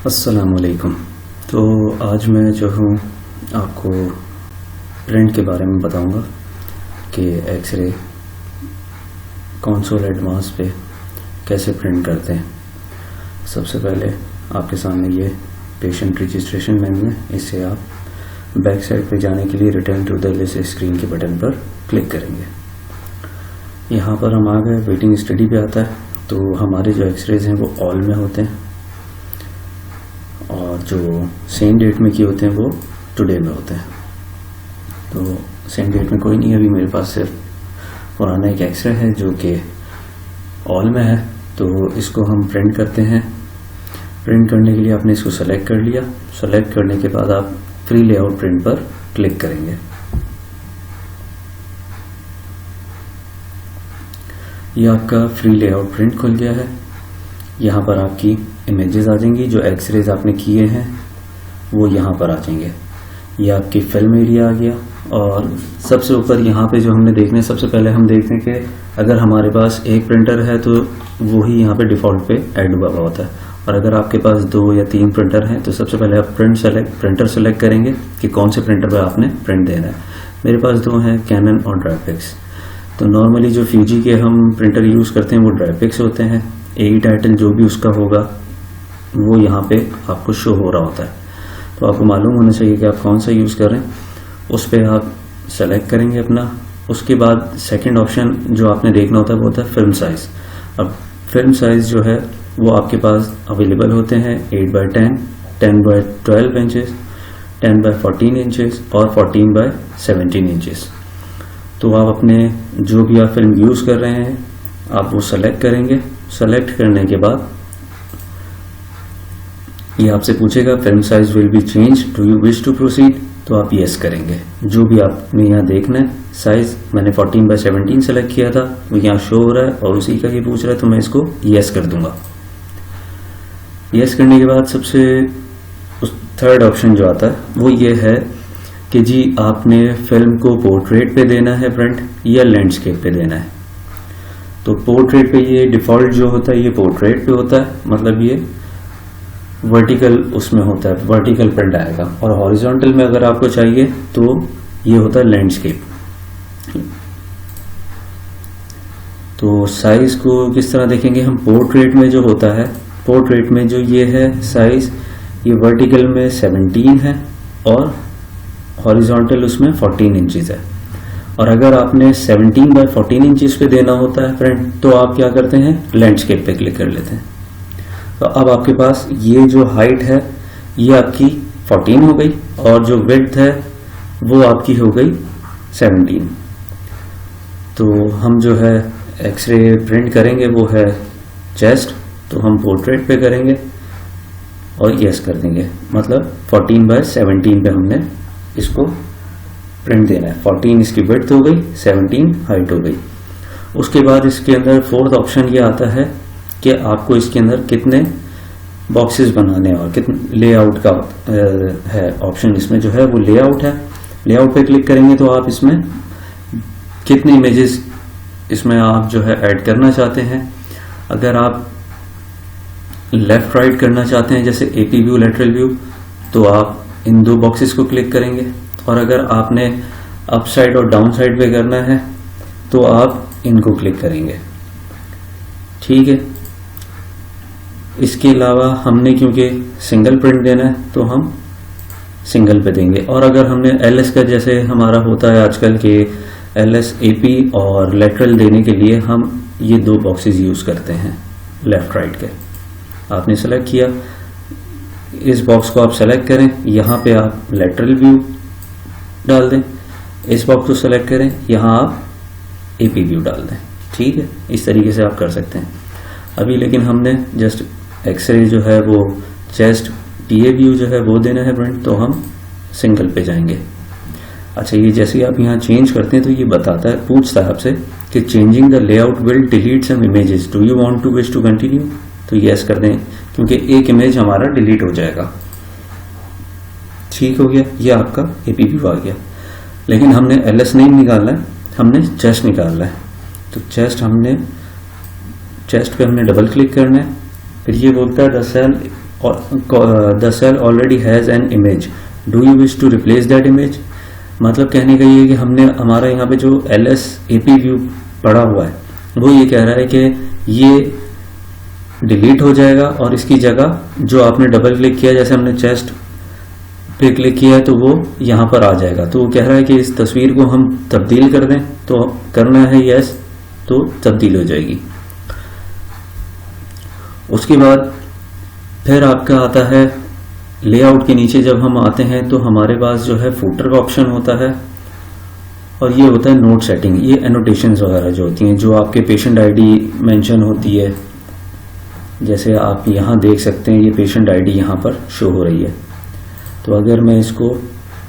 अस्सलामुअलैकुम। तो आज मैं जो हूँ आपको प्रिंट के बारे में बताऊंगा कि एक्सरे कंसोल एडवांस पे कैसे प्रिंट करते हैं। सबसे पहले आपके सामने ये पेशेंट रजिस्ट्रेशन मेन्यू है, इससे आप बैक साइड पे जाने के लिए return to the list screen के बटन पर क्लिक करेंगे। यहाँ पर हम आ गए, वेटिंग स्टडी पे आता है। तो हमारे जो एक्सरेज हैं वो ऑल में होते हैं और जो सेम डेट में किए होते हैं वो टुडे में होते हैं। तो सेम डेट में कोई नहीं, अभी मेरे पास सिर्फ पुराना एक एक्सरे है जो कि ऑल में है। तो इसको हम प्रिंट करते हैं। प्रिंट करने के लिए आपने इसको सेलेक्ट कर लिया। सेलेक्ट करने के बाद आप फ्री लेआउट प्रिंट पर क्लिक करेंगे। ये आपका फ्री लेआउट प्रिंट खुल गया है। यहाँ पर आपकी इमेजेस आ जाएंगी, जो एक्सरेज आपने किए हैं वो यहाँ पर आ जाएंगे। ये आपकी फिल्म एरिया आ गया और सबसे ऊपर यहाँ पे जो हमने देखना है, सबसे पहले हम देखते हैं कि अगर हमारे पास एक प्रिंटर है तो वो ही यहाँ पे डिफ़ॉल्ट पे ऐड हुआ होता है, और अगर आपके पास 2 या 3 प्रिंटर हैं तो सबसे पहले आप प्रिंटर सेलेक्ट करेंगे कि कौन से प्रिंटर पर आपने प्रिंट देना है। मेरे पास 2 हैं, कैनन और ड्राइपिक्स। तो नॉर्मली जो फ्यूजी के हम प्रिंटर यूज़ करते हैं वो ड्राइपिक्स होते हैं। AE टाइटल जो भी उसका होगा वो यहाँ पे आपको शो हो रहा होता है। तो आपको मालूम होना चाहिए कि आप कौन सा यूज़ कर रहे हैं। उस पर आप सेलेक्ट करेंगे अपना। उसके बाद सेकंड ऑप्शन जो आपने देखना होता है वो होता है फिल्म साइज़। अब फिल्म साइज़ जो है वो आपके पास अवेलेबल होते हैं 8x10, 10x12 inches, 10x14 inches और 14x17 इंचेस। तो आप अपने जो भी आप फिल्म यूज़ कर रहे हैं आप वो सेलेक्ट करेंगे। सेलेक्ट करने के बाद ये आपसे पूछेगा film size will be change, do you wish to proceed. तो आप यस करेंगे। जो भी आपने यहाँ देखना है साइज, मैंने 14x17 सेलेक्ट किया था, वो यहाँ शो हो रहा है और उसी का ये पूछ रहा है, तो मैं इसको यस कर दूंगा। यस करने के बाद सबसे थर्ड ऑप्शन जो आता है वो ये है कि जी आपने फिल्म को पोर्ट्रेट पे देना है प्रिंट या लैंडस्केप पे देना है। तो पोर्ट्रेट पे ये डिफ़ॉल्ट जो होता है ये पोर्ट्रेट पे होता है, मतलब ये वर्टिकल उसमें होता है, वर्टिकल प्रिंट आएगा। और हॉरिजॉन्टल में अगर आपको चाहिए तो ये होता है लैंडस्केप। तो साइज को किस तरह देखेंगे हम, पोर्ट्रेट में जो होता है, पोर्ट्रेट में जो ये है साइज, ये वर्टिकल में 17 है और हॉरिजॉन्टल उसमें 14 इंचेस है। और अगर आपने 17x14 इंचेस पे देना होता है प्रिंट तो आप क्या करते हैं, लैंडस्केप पे क्लिक कर लेते हैं। तो अब आपके पास ये जो हाइट है ये आपकी 14 हो गई और जो विड्थ है वो आपकी हो गई 17। तो हम जो है एक्सरे प्रिंट करेंगे वो है चेस्ट, तो हम पोर्ट्रेट पे करेंगे और यस कर देंगे, मतलब 14x17 पे हमने इसको प्रिंट देना है। 14 इसकी विड्थ हो गई, 17 हाइट हो गई। उसके बाद इसके अंदर फोर्थ ऑप्शन ये आता है कि आपको इसके अंदर कितने बॉक्सेस बनाने हैं और कितने लेआउट का है ऑप्शन। इसमें जो है वो लेआउट है। लेआउट पे क्लिक करेंगे तो आप इसमें कितने इमेजेस इसमें आप जो है ऐड करना चाहते हैं। अगर आप लेफ्ट राइट करना चाहते हैं जैसे AP व्यू, लेटरल व्यू, तो आप इन 2 बॉक्सेस को क्लिक करेंगे। और अगर आपने अप साइड और डाउन साइड पे करना है तो आप इनको क्लिक करेंगे। ठीक है। इसके अलावा हमने क्योंकि सिंगल प्रिंट देना है तो हम सिंगल पे देंगे। और अगर हमने LS का, जैसे हमारा होता है आजकल के LS, AP और लेटरल देने के लिए हम ये 2 बॉक्सेस यूज करते हैं लेफ्ट राइट के। आपने सेलेक्ट किया, इस बॉक्स को आप सेलेक्ट करें, यहाँ पे आप लेटरल व्यू डाल दें। इस बॉक्स को सेलेक्ट करें, यहाँ आप AP व्यू डाल दें। ठीक है, इस तरीके से आप कर सकते हैं। अभी लेकिन हमने जस्ट एक्सरे जो है वो चेस्ट TA व्यू जो है वो देना है प्रिंट, तो हम सिंगल पे जाएंगे। अच्छा, ये जैसे ही आप यहाँ चेंज करते हैं तो ये बताता है, पूछता है आपसे कि changing the layout will delete some images, do you want to wish to continue. तो यस कर दें, क्योंकि एक इमेज हमारा डिलीट हो जाएगा। ठीक हो गया, ये आपका AP व्यू आ गया। लेकिन हमने LS नहीं निकालना है, हमने चेस्ट निकालना है। तो चेस्ट पे हमने डबल क्लिक करना है। फिर ये बोलता है the cell the cell already has an image, do you wish to replace that image. मतलब कहने का ये है कि हमने हमारा यहाँ पे जो LSAP व्यू पड़ा हुआ है वो ये कह रहा है कि ये डिलीट हो जाएगा और इसकी जगह जो आपने डबल क्लिक किया, जैसे हमने चेस्ट पे क्लिक किया है तो वो यहाँ पर आ जाएगा। तो वो कह रहा है कि इस तस्वीर को हम तब्दील कर दें, तो करना है यस, तो तब्दील हो जाएगी। उसके बाद फिर आपका आता है लेआउट के नीचे जब हम आते हैं तो हमारे पास जो है फूटर का ऑप्शन होता है और ये होता है नोट सेटिंग। ये एनोटेशंस वगैरह जो होती हैं, जो आपके पेशेंट आईडी मेंशन होती है, जैसे आप यहाँ देख सकते हैं ये पेशेंट आईडी यहाँ पर शो हो रही है। तो अगर मैं इसको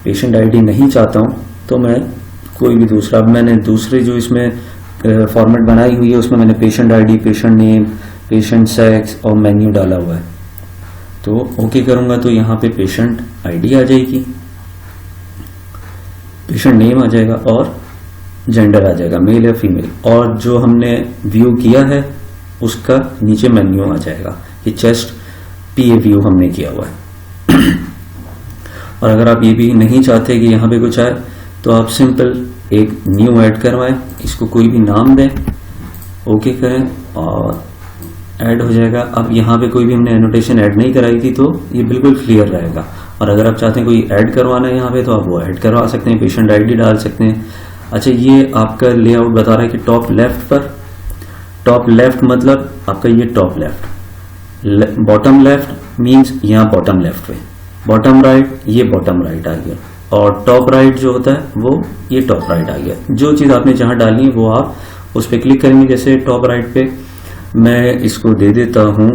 पेशेंट आईडी नहीं चाहता हूँ तो मैं कोई भी दूसरा, मैंने दूसरे जो इसमें फॉर्मेट बनाई हुई है उसमें मैंने patient ID, patient name, patient sex और मेन्यू डाला हुआ है। तो ओके करूँगा तो यहाँ पे पेशेंट आईडी आ जाएगी, पेशेंट नेम आ जाएगा और जेंडर आ जाएगा, मेल या फीमेल। और जो हमने व्यू किया है उसका नीचे मेन्यू आ जाएगा। ये चेस्ट PA व्यू हमने किया हुआ है। और अगर आप ये भी नहीं चाहते कि यहाँ पे कुछ आए तो आप सिंपल एक न्यू ऐड करवाएं, इसको कोई भी नाम दें, ओके करें और ऐड हो जाएगा। अब यहाँ पे कोई भी हमने एनोटेशन ऐड नहीं कराई थी तो ये बिल्कुल क्लियर रहेगा। और अगर आप चाहते हैं कोई ऐड करवाना है यहाँ पे तो आप वो ऐड करवा सकते हैं, पेशेंट आईडी डाल सकते हैं। अच्छा, ये आपका लेआउट बता रहा है कि टॉप लेफ्ट पर, टॉप लेफ्ट मतलब आपका ये top left, bottom left means यहाँ बॉटम लेफ्ट पे, बॉटम राइट ये बॉटम राइट आ गया, और टॉप राइट जो होता है वो ये टॉप राइट आ गया। जो चीज़ आपने जहाँ डालनी है वो आप उस पर क्लिक करेंगे। जैसे टॉप राइट पे मैं इसको दे देता हूँ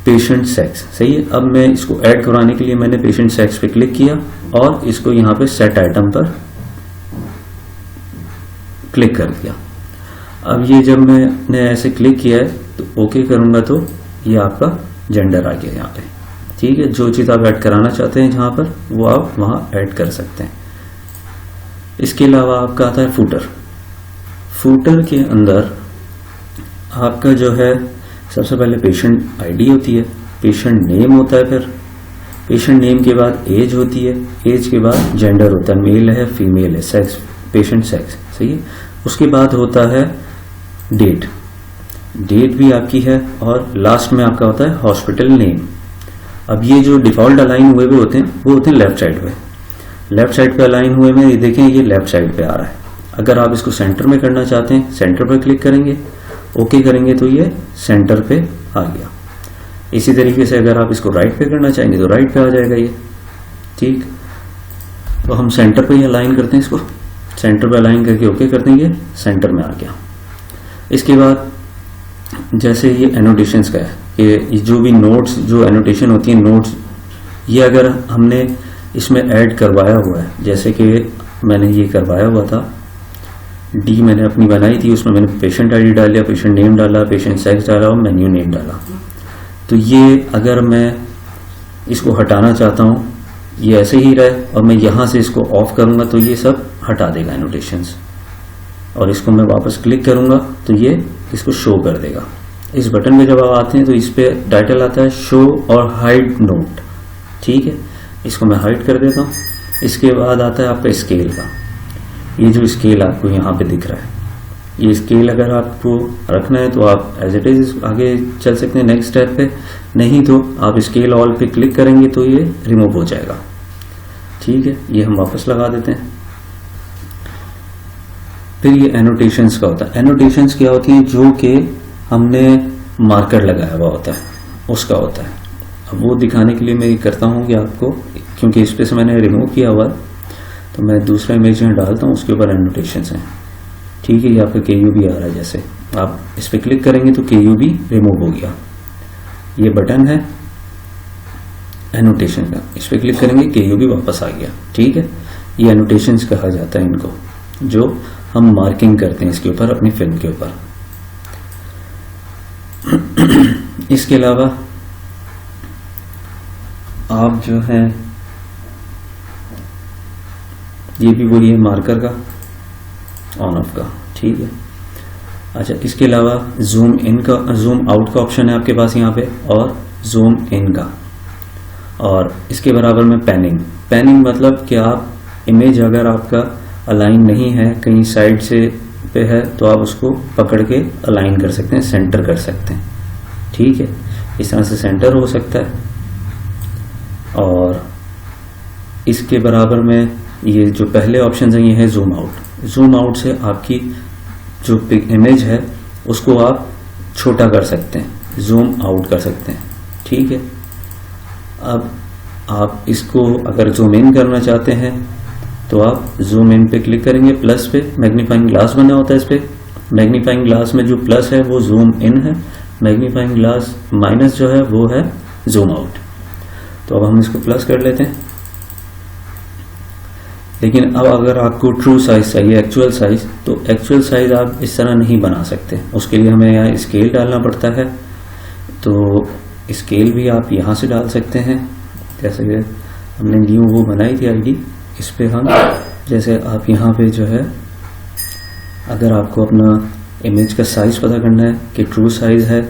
पेशेंट सेक्स, सही है। अब मैं इसको ऐड करवाने के लिए मैंने पेशेंट सेक्स पे क्लिक किया और इसको यहाँ पे सेट आइटम पर क्लिक कर दिया। अब ये जब मैंने ऐसे क्लिक किया है तो ओके करूंगा तो ये आपका जेंडर आ गया यहाँ पे, ठीक है। जो चीज़ आप ऐड कराना चाहते हैं जहाँ पर वो आप वहाँ ऐड कर सकते हैं। इसके अलावा आपका आता है फूटर। फूटर के अंदर आपका जो है सबसे पहले पेशेंट आईडी होती है, पेशेंट नेम होता है, फिर पेशेंट नेम के बाद एज होती है, एज के बाद जेंडर होता है, मेल है फीमेल है, सेक्स पेशेंट सेक्स, सही है। उसके बाद होता है डेट, डेट भी आपकी है, और लास्ट में आपका होता है हॉस्पिटल नेम। अब ये जो डिफॉल्ट अलाइन हुए होते हैं वो होते हैं लेफ्ट साइड पे, लेफ्ट साइड पे अलाइन हुए में ये देखें ये लेफ्ट साइड पे आ रहा है। अगर आप इसको सेंटर में करना चाहते हैं सेंटर पर क्लिक करेंगे, ओके करेंगे तो ये सेंटर पे आ गया। इसी तरीके से अगर आप इसको राइट पे करना चाहेंगे तो राइट पे आ जाएगा ये, ठीक। तो हम सेंटर पे ही अलाइन करते हैं, इसको सेंटर पे अलाइन करके ओके करते हैं, ये सेंटर में आ गया। इसके बाद जैसे ये एनोटेशंस का है कि जो भी नोट्स, जो एनोटेशन होती है नोट्स, ये अगर हमने इसमें ऐड करवाया हुआ है, जैसे कि मैंने ये करवाया हुआ था, डी मैंने अपनी बनाई थी, उसमें मैंने पेशेंट आईडी डाल पेशेंट नेम डाला, पेशेंट सेक्स डाला और मेन्यू नेम डाला। तो ये अगर मैं इसको हटाना चाहता हूँ, ये ऐसे ही रहे और मैं यहाँ से इसको ऑफ करूँगा तो ये सब हटा देगा एनोटेशंस, और इसको मैं वापस क्लिक करूँगा तो ये इसको शो कर देगा। इस बटन में जब आप आते हैं तो इस पे टाइटल आता है शो और हाइड नोट, ठीक है। इसको मैं हाइड कर देता हूँ। इसके बाद आता है आपका स्केल का, ये जो स्केल आपको यहाँ पे दिख रहा है, ये स्केल अगर आपको रखना है तो आप एज इट इज आगे चल सकते हैं नेक्स्ट स्टेप पे, नहीं तो आप स्केल ऑल पे क्लिक करेंगे तो ये रिमूव हो जाएगा, ठीक है। ये हम वापस लगा देते हैं। फिर ये एनोटेशंस का होता है। एनोटेशंस क्या होती हैं, जो कि हमने मार्कर लगाया हुआ होता है उसका होता है। अब वो दिखाने के लिए मैं ये करता हूँ कि आपको, क्योंकि इस पे से मैंने रिमूव किया हुआ है तो मैं दूसरा इमेज में डालता हूँ, उसके ऊपर एनोटेशंस हैं, ठीक है। ये आपका KUB आ रहा है, जैसे आप इस पे क्लिक करेंगे तो KUB रिमूव हो गया। ये बटन है एनोटेशन का, इस पे क्लिक करेंगे KUB वापस आ गया, ठीक है। ये एनोटेशंस कहा जाता है इनको, जो हम मार्किंग करते हैं इसके ऊपर, अपनी फिल्म के ऊपर। इसके अलावा आप जो है ये भी वही है मार्कर का, ऑन ऑफ का, ठीक है। अच्छा, इसके अलावा जूम इन का, जूम आउट का ऑप्शन है आपके पास यहाँ पे, और जूम इन का। और इसके बराबर में पैनिंग मतलब कि आप इमेज अगर आपका अलाइन नहीं है, कहीं साइड से पे है, तो आप उसको पकड़ के अलाइन कर सकते हैं, सेंटर कर सकते हैं। ठीक है, इस तरह से सेंटर हो सकता है। और इसके बराबर में ये जो पहले ऑप्शन है ये है जूम आउट। जूम आउट से आपकी जो इमेज है उसको आप छोटा कर सकते हैं, जूम आउट कर सकते हैं। ठीक है, अब आप इसको अगर जूम इन करना चाहते हैं तो आप जूम इन पे क्लिक करेंगे, प्लस पे मैग्नीफाइंग ग्लास बना होता है। इस पे मैग्नीफाइंग ग्लास में जो प्लस है वो जूम इन है, मैग्नीफाइंग ग्लास माइनस जो है वो है जूम आउट। तो अब हम इसको प्लस कर लेते हैं। लेकिन अब अगर आपको ट्रू साइज चाहिए, एक्चुअल साइज, तो एक्चुअल साइज आप इस तरह नहीं बना सकते। उसके लिए हमें यहाँ स्केल डालना पड़ता है। तो स्केल भी आप यहाँ से डाल सकते हैं, जैसे कि हमने न्यू वो बनाई थी आईडी, इस पे हम जैसे आप यहाँ पे जो है, अगर आपको अपना इमेज का साइज पता करना है कि ट्रू साइज है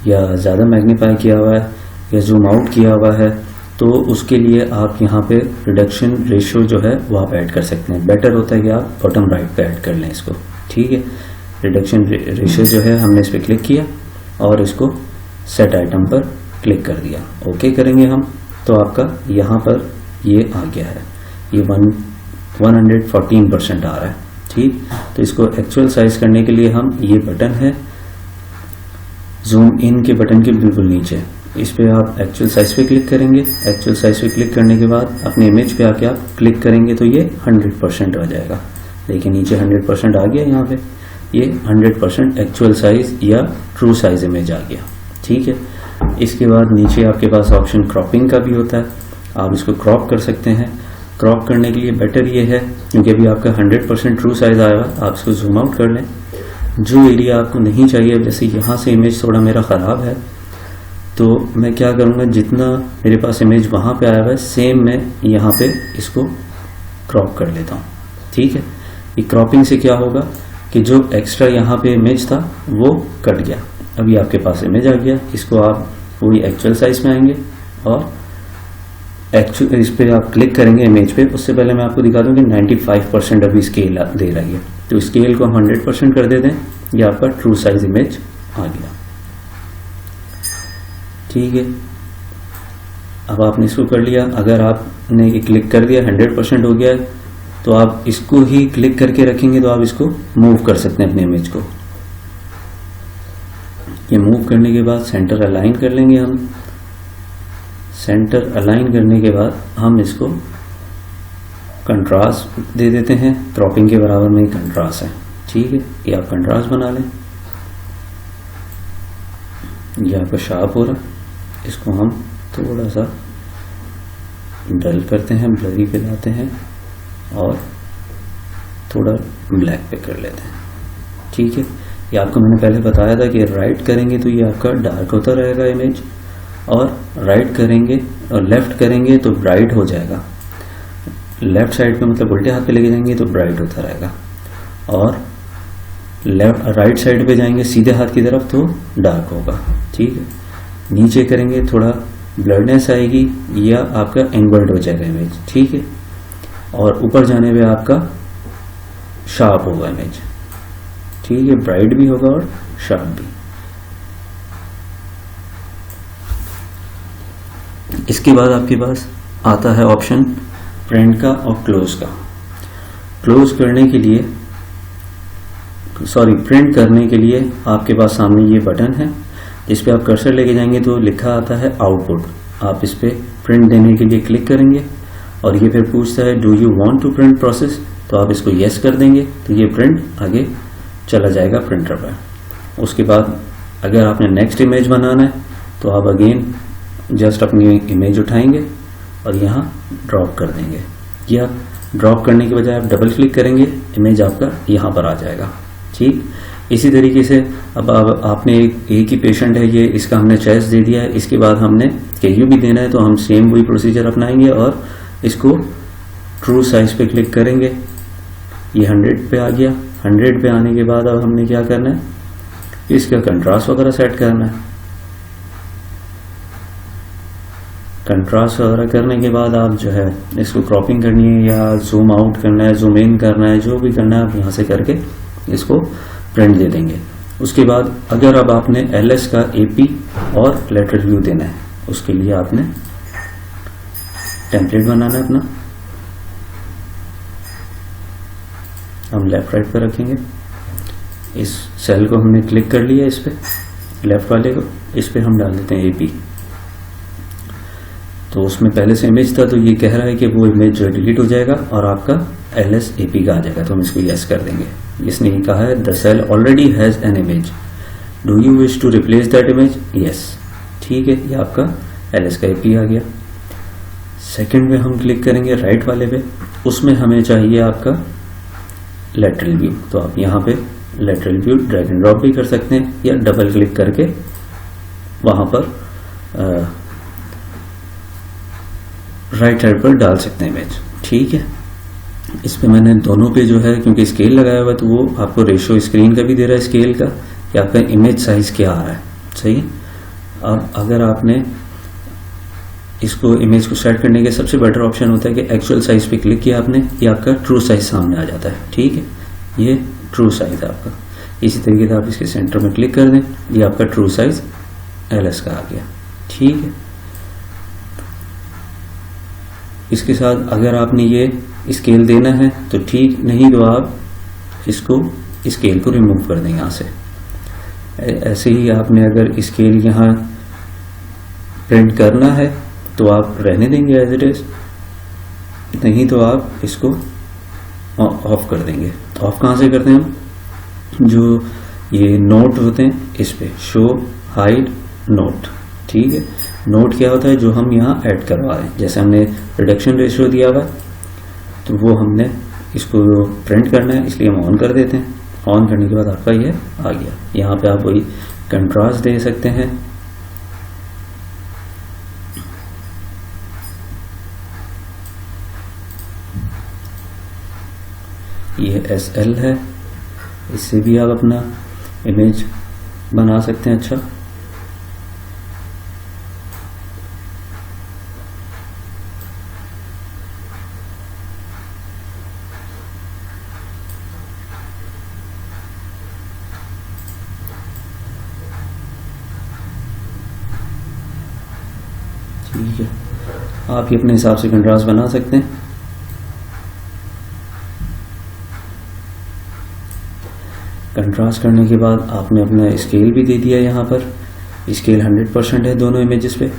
या ज़्यादा मैग्नीफाई किया हुआ है या जूम आउट किया हुआ है, तो उसके लिए आप यहाँ पे रिडक्शन रेशियो जो है वो आप ऐड कर सकते हैं। बेटर होता है कि आप बॉटम राइट पे ऐड कर लें इसको। ठीक है, रिडक्शन रेशियो जो है हमने इस पर क्लिक किया और इसको सेट आइटम पर क्लिक कर दिया। ओके करेंगे हम, तो आपका यहाँ पर ये आ गया है, ये 114% आ रहा है। ठीक, तो इसको एक्चुअल साइज करने के लिए हम ये बटन है जूम इन के बटन के बिल्कुल नीचे, इस पे आप एक्चुअल साइज पे क्लिक करेंगे। एक्चुअल साइज पे क्लिक करने के बाद अपने इमेज पे आके आप क्लिक करेंगे तो ये 100% आ जाएगा। देखिए नीचे 100% आ गया, यहाँ पे ये 100% एक्चुअल साइज या ट्रू साइज इमेज आ गया। ठीक है, इसके बाद नीचे आपके पास ऑप्शन क्रॉपिंग का भी होता है, आप इसको क्रॉप कर सकते हैं। क्रॉप करने के लिए बेटर ये है, क्योंकि अभी आपका 100% ट्रू साइज आएगा, आप इसको जूम आउट कर लें। जो एरिया आपको नहीं चाहिए, जैसे यहाँ से इमेज थोड़ा मेरा ख़राब है, तो मैं क्या करूँगा, जितना मेरे पास इमेज वहाँ पे आया हुआ है सेम मैं यहाँ पे इसको क्रॉप कर लेता हूँ। ठीक है, ये क्रॉपिंग से क्या होगा कि जो एक्स्ट्रा यहाँ पे इमेज था वो कट गया। अभी आपके पास इमेज आ गया, इसको आप पूरी एक्चुअल साइज में आएंगे और एक्चुअल इस पर आप क्लिक करेंगे इमेज पे। उससे पहले मैं आपको दिखा दूँ कि 95% अभी स्केल दे रही है, तो स्केल को हम 100% कर देते हैं, ये आपका ट्रू साइज इमेज आ गया। ठीक है, अब आपने इसको कर लिया। अगर आपने क्लिक कर दिया 100% हो गया है, तो आप इसको ही क्लिक करके रखेंगे तो आप इसको मूव कर सकते हैं अपने इमेज को। ये मूव करने के बाद सेंटर अलाइन कर लेंगे हम। सेंटर अलाइन करने के बाद हम इसको कंट्रास्ट दे देते हैं, क्रॉपिंग के बराबर में ही कंट्रास्ट है। ठीक है, ये आप कंट्रास्ट बना लें। ये आपका शार्प हो रहा है, इसको हम थोड़ा सा डल करते हैं, ब्लरी पे लाते हैं और थोड़ा ब्लैक पे कर लेते हैं। ठीक है, ये आपको मैंने पहले बताया था कि राइट करेंगे तो ये आपका डार्क होता रहेगा इमेज, और राइट करेंगे और लेफ्ट करेंगे तो ब्राइट हो जाएगा। लेफ्ट साइड पे मतलब उल्टे हाथ पे लेके जाएंगे तो ब्राइट होता रहेगा, और राइट साइड पे जाएंगे सीधे हाथ की तरफ तो डार्क होगा। ठीक है, नीचे करेंगे थोड़ा ब्लरनेस आएगी या आपका इन्वर्ट हो जाएगा इमेज। ठीक है, और ऊपर जाने पे आपका शार्प होगा इमेज। ठीक है, ब्राइट भी होगा और शार्प भी। इसके बाद आपके पास आता है ऑप्शन प्रिंट का और क्लोज का। क्लोज करने के लिए प्रिंट करने के लिए आपके पास सामने ये बटन है, इस पे आप कर्सर लेके जाएंगे तो लिखा आता है आउटपुट। आप इस पे प्रिंट देने के लिए क्लिक करेंगे और ये फिर पूछता है do you want to print process, तो आप इसको येस कर देंगे तो ये प्रिंट आगे चला जाएगा प्रिंटर पर। उसके बाद अगर आपने नेक्स्ट इमेज बनाना है तो आप अगेन जस्ट अपनी इमेज उठाएंगे और यहाँ ड्रॉप कर देंगे, या ड्रॉप करने के बजाय आप डबल क्लिक करेंगे, इमेज आपका यहाँ पर आ जाएगा। ठीक, इसी तरीके से अब आपने एक ही पेशेंट है, ये इसका हमने चॉइस दे दिया है, इसके बाद हमने केयू भी देना है, तो हम सेम वही प्रोसीजर अपनाएंगे और इसको ट्रू साइज पे क्लिक करेंगे। ये 100 पे आ गया। 100 पे आने के बाद अब हमने क्या करना है, इसका कंट्रास्ट वगैरह सेट करना है। कंट्रास्ट वगैरह करने के बाद आप जो है इसको क्रॉपिंग करनी है या जूम आउट करना है, जूम इन करना है, जो भी करना है आप यहाँ से करके इसको प्रिंट दे देंगे। उसके बाद अगर अब आपने LS का AP और लेटरल व्यू देना है, उसके लिए आपने टेम्पलेट बनाना है अपना। हम लेफ्ट राइट पर रखेंगे, इस सेल को हमने क्लिक कर लिया, इस पे लेफ्ट वाले को, इस पे हम डाल देते हैं AP। तो उसमें पहले से इमेज था, तो ये कह रहा है कि वो इमेज डिलीट हो जाएगा और आपका LS AP का आ जाएगा, तो हम इसको यस कर देंगे। इसने ये कहा है the cell already has an image, do you wish to replace that image, yes, ठीक है, ये आपका LS का AP आ गया। सेकंड में हम क्लिक करेंगे राइट वाले पे, उसमें हमें चाहिए आपका लेटरल व्यू, तो आप यहाँ पे lateral view drag and drop भी कर सकते हैं या डबल क्लिक करके वहां पर राइट साइड पर डाल सकते हैं इमेज, ठीक है। इस पे मैंने दोनों पे जो है क्योंकि स्केल लगाया हुआ, तो वो आपको रेशियो स्क्रीन का भी दे रहा है स्केल का, कि आपका इमेज साइज क्या आ रहा है, सही। अब अगर आपने इसको इमेज को सेट करने के सबसे बेटर ऑप्शन होता है कि एक्चुअल साइज पे क्लिक किया आपने, ये आपका ट्रू साइज सामने आ जाता है, ठीक है, ये ट्रू साइज है आपका। इसी तरीके से आप इसके सेंटर में क्लिक कर दें, ये आपका ट्रू साइज LS का आ गया, ठीक है। इसके साथ अगर आपने ये स्केल देना है तो ठीक, नहीं तो आप इसको स्केल को रिमूव कर दें यहाँ से। ऐसे ही आपने अगर स्केल यहाँ प्रिंट करना है तो आप रहने देंगे एज इट इज, नहीं तो आप इसको ऑफ कर देंगे। ऑफ कहाँ से करते हैं हम, जो ये नोट होते हैं इस पे शो हाइड नोट, ठीक है। नोट क्या होता है, जो हम यहाँ ऐड करवा रहे हैं, जैसे हमने रिडक्शन रेशियो दिया हुआ तो वो हमने इसको प्रिंट करना है, इसलिए हम ऑन कर देते हैं। ऑन करने के बाद आपका ये आ गया। यहाँ पे आप वही कंट्रास्ट दे सकते हैं, ये SL है, इससे भी आप अपना इमेज बना सकते हैं। अच्छा, ठीक है, आप ये अपने हिसाब से कंट्रास्ट बना सकते हैं। कंट्रास्ट करने के बाद आपने अपना स्केल भी दे दिया, यहाँ पर स्केल 100% है दोनों इमेजेस पे,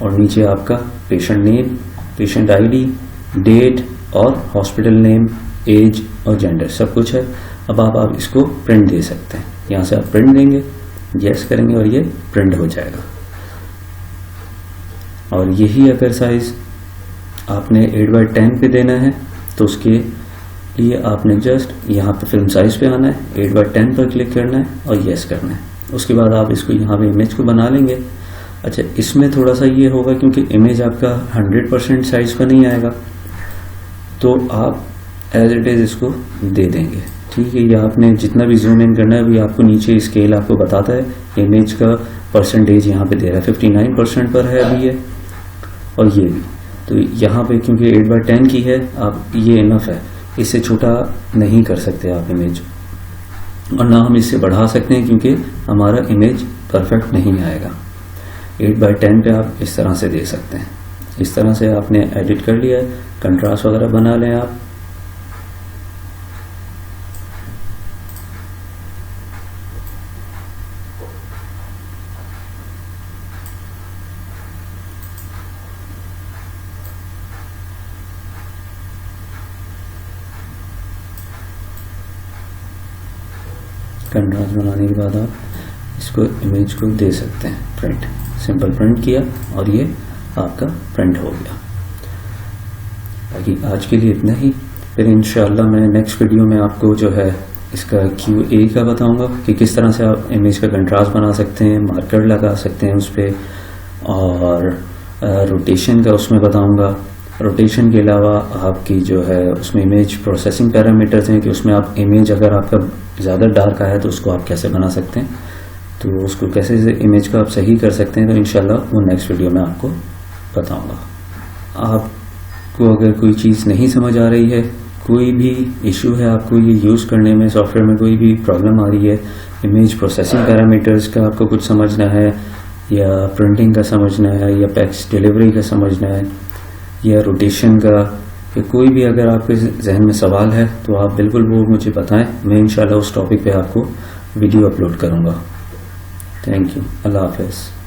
और नीचे आपका patient name, patient ID, date और हॉस्पिटल नेम, एज और जेंडर सब कुछ है। अब आप इसको प्रिंट दे सकते हैं, यहाँ से आप प्रिंट देंगे, यस करेंगे और ये प्रिंट हो जाएगा। और यही अगर साइज आपने 8x10 पे देना है तो उसके लिए आपने जस्ट यहाँ पे फिल्म साइज पे आना है, 8x10 पर क्लिक करना है और यस करना है। उसके बाद आप इसको यहाँ पे इमेज को बना लेंगे। अच्छा, इसमें थोड़ा सा ये होगा क्योंकि इमेज आपका 100% साइज का नहीं आएगा, तो आप एज इट इज इसको दे देंगे, ठीक है। ये आपने जितना भी जूम इन करना है भी आपको नीचे स्केल आपको बताता है, इमेज का परसेंटेज यहाँ पे दे रहा है 59% पर है अभी ये, और ये भी। तो यहाँ पे क्योंकि 8x10 की है, आप ये इनफ है, इससे छोटा नहीं कर सकते आप इमेज, और ना हम इससे बढ़ा सकते हैं क्योंकि हमारा इमेज परफेक्ट नहीं आएगा। 8x10 पे आप इस तरह से दे सकते हैं। इस तरह से आपने एडिट कर लिया है, कंट्रास्ट वगैरह बना लें आप। कंट्रास्ट बनाने के बाद आप इसको इमेज को दे सकते हैं प्रिंट, सिंपल प्रिंट किया और ये आपका प्रिंट हो गया। बाकी आज के लिए इतना ही, फिर इंशाल्लाह मैं नेक्स्ट वीडियो में आपको जो है इसका QA का बताऊंगा कि किस तरह से आप इमेज का कंट्रास्ट बना सकते हैं, मार्कर लगा सकते हैं उस पर, और रोटेशन का उसमें बताऊंगा। रोटेशन के अलावा आपकी जो है उसमें इमेज प्रोसेसिंग पैरामीटर्स हैं कि उसमें आप इमेज अगर आपका ज़्यादा डार्क आया तो उसको आप कैसे बना सकते हैं, तो उसको कैसे इमेज को आप सही कर सकते हैं, तो इंशाल्लाह वो नेक्स्ट वीडियो में आपको बताऊंगा। आपको अगर कोई चीज़ नहीं समझ आ रही है, कोई भी इशू है आपको ये यूज़ करने में, सॉफ्टवेयर में कोई भी प्रॉब्लम आ रही है, इमेज प्रोसेसिंग पैरामीटर्स का आपको कुछ समझना है, या प्रिंटिंग का समझना है, या टेक्स्ट डिलीवरी का समझना है, या रोटेशन का, या कोई भी अगर आपके जहन में सवाल है तो आप बिल्कुल वो मुझे बताएं। मैं इंशाल्लाह उस टॉपिक पे आपको वीडियो अपलोड करूँगा। Thank you. अल्लाह हाफ़िज़।